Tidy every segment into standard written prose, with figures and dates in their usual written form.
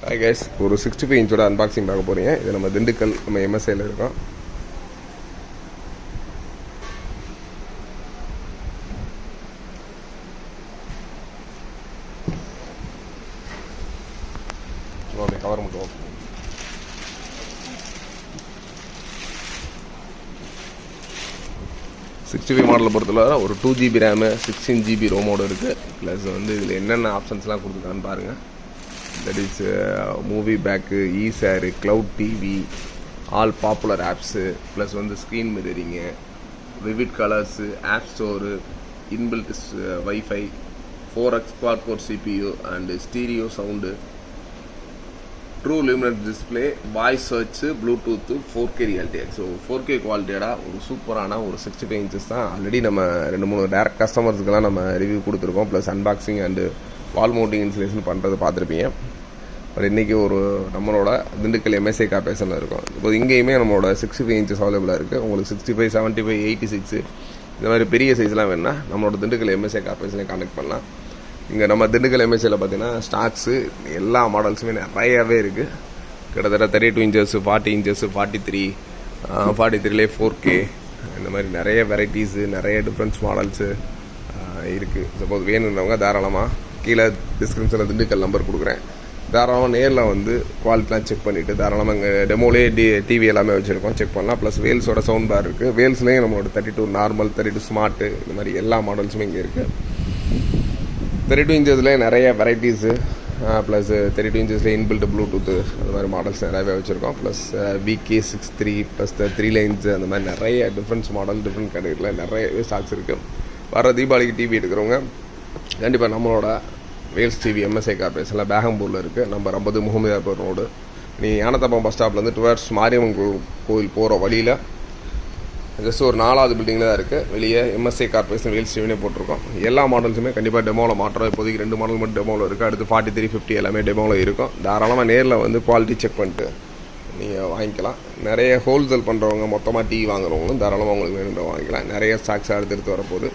Hi guys, ஒரு 65 இன்ச்சோட unboxing பார்க்க போகிறீங்க. இது நம்ம திண்டுக்கல் நம்ம எம்எஸ்ஏல இருக்கோம். கவர் மட்டும் 65 மாடலை பொறுத்தவரை ஒரு 2GB ரேமு 16GB ரோமோடு இருக்குது. ப்ளஸ் இதில் என்னென்ன ஆப்ஷன்ஸ்லாம் கொடுத்துருக்கான்னு பாருங்கள். தட் இஸ் மூவி பேக்கு, ஈசாரு, cloud TV, all popular apps, plus screen mirroring, vivid colours, app store, inbuilt wifi, 4x quad core CPU and stereo sound, true லிமினட் display, voice search, bluetooth, 4K reality. So 4K குவாலிட்டியோட ஒரு சூப்பரான ஒரு 65 inches தான். Already நம்ம 2-3 direct கஸ்டமர்ஸுக்கெல்லாம் நம்ம review கொடுத்துருக்கோம். Plus unboxing and wall mounting installation பண்ணுறது பார்த்துருப்பீங்க. பட் இன்றைக்கி நம்மளோட திண்டுக்கல் எம்எஸ்ஏ கார்பரேஷனில் இருக்கும். இப்போ இங்கேயுமே நம்மளோட 65 இன்ச்சஸ் அவைலபிளாக இருக்குது. உங்களுக்கு 65, 75, 86 இந்த மாதிரி பெரிய சைஸ்லாம் வேணுன்னா நம்மளோட திண்டுக்கல் எம்எஸ்ஏ கார்பரேஷனை கான்டெக்ட் பண்ணலாம். இங்கே நம்ம திண்டுக்கல் எம்எஸ்ஏல பார்த்தீங்கன்னா ஸ்டாக்ஸு எல்லா மாடல்ஸுமே நிறையாவே இருக்குது. கிட்டத்தட்ட 32 இன்ச்சஸ், 40 இன்ச்சஸ், 43, 43லே 4K இந்த மாதிரி நிறைய வெரைட்டிஸு, நிறைய டிஃப்ரெண்ட்ஸ் மாடல்ஸு இருக்குது. சப்போஸ் வேணுன்றவங்க தாராளமாக கீழே டிஸ்கிரிப்ஷனில் திண்டுக்கல் நம்பர் கொடுக்குறேன். தாராளமாக நேரில் குவாலிட்டிலாம் செக் பண்ணிவிட்டு தாராளமாக இங்கே டெமோலே டிவி எல்லாமே வச்சுருக்கோம், செக் பண்ணலாம். ப்ளஸ் வேல்ஸோட சவுண்ட் பார் இருக்குது. வேல்ஸ்லேயும் நம்மளோட 32 நார்மல், 32 ஸ்மார்ட்டு இந்த மாதிரி எல்லா மாடல்ஸுமே இங்கே இருக்குது. 32 இன்ச்சஸ்லேயே நிறைய வெரைட்டிஸு, ப்ளஸ் 32 இன்ச்சஸ்லேயே இன்பில்ட் ப்ளூடூத்து அந்த மாதிரி மாடல்ஸ் நிறையவே வச்சுருக்கோம். ப்ளஸ் VK63 ப்ளஸ் 3 லைன்ஸு அந்த மாதிரி நிறைய டிஃப்ரெண்ட்ஸ் மாடல், டிஃப்ரெண்ட் கேட்டகரியில் நிறையவே ஸ்டாக்ஸ் இருக்குது. வர தீபாவளிக்கு டிவி எடுக்கிறவங்க கண்டிப்பாக நம்மளோட வேல்ஸ் டிவி எம்எஸ்ஏ கார்பரேஷனில் பேகம்பூரில் இருக்குது. Number 50 Mohammed road. நீ யானத்தப்பம் பஸ் ஸ்டாப்லேருந்து டுவர்ட்ஸ் மாரியம்மன் கோயில் போகிற வழியில் ஜஸ்ட் ஒரு 4வது பில்டிங்கில் தான் இருக்குது. வெளியே எம்எஸ்ஏ கார்பரேஷன் வேல்ஸ் டிவினே போட்டிருக்கோம். எல்லா மாடல்ஸுமே கண்டிப்பாக டெமோவில் மாட்டுறோம். இப்போதைக்கு 2 மாடல் மட்டும் டெமோவில் இருக்குது. அடுத்து 43, 50 எல்லாமே டெமோவில் இருக்கும். தாராளமாக நேரில் குவாலிட்டி செக் பண்ணிட்டு நீங்கள் வாங்கிக்கலாம். நிறைய ஹோல்சேல் பண்ணுறவங்க, மொத்தமாக டிவி வாங்குறவங்களும் தாராளமாக உங்களுக்கு வேணுன்ற வாங்கிக்கலாம். நிறைய ஸ்டாக்ஸ் அடுத்தடுத்து வரப்போகுது.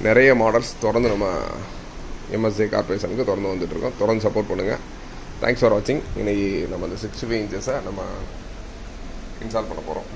நிறைய மாடல்ஸ் தொடர்ந்து நம்ம எம்எஸ்ஏ கார்பரேஷனுக்கு தொடர்ந்து வந்துட்டுருக்கோம். தொடர்ந்து சப்போர்ட் பண்ணுங்கள். தேங்க்ஸ் ஃபார் வாட்சிங். இன்றைக்கி நம்ம அந்த 65 இன்ச்சஸை நம்ம இன்ஸ்டால் பண்ண போகிறோம்.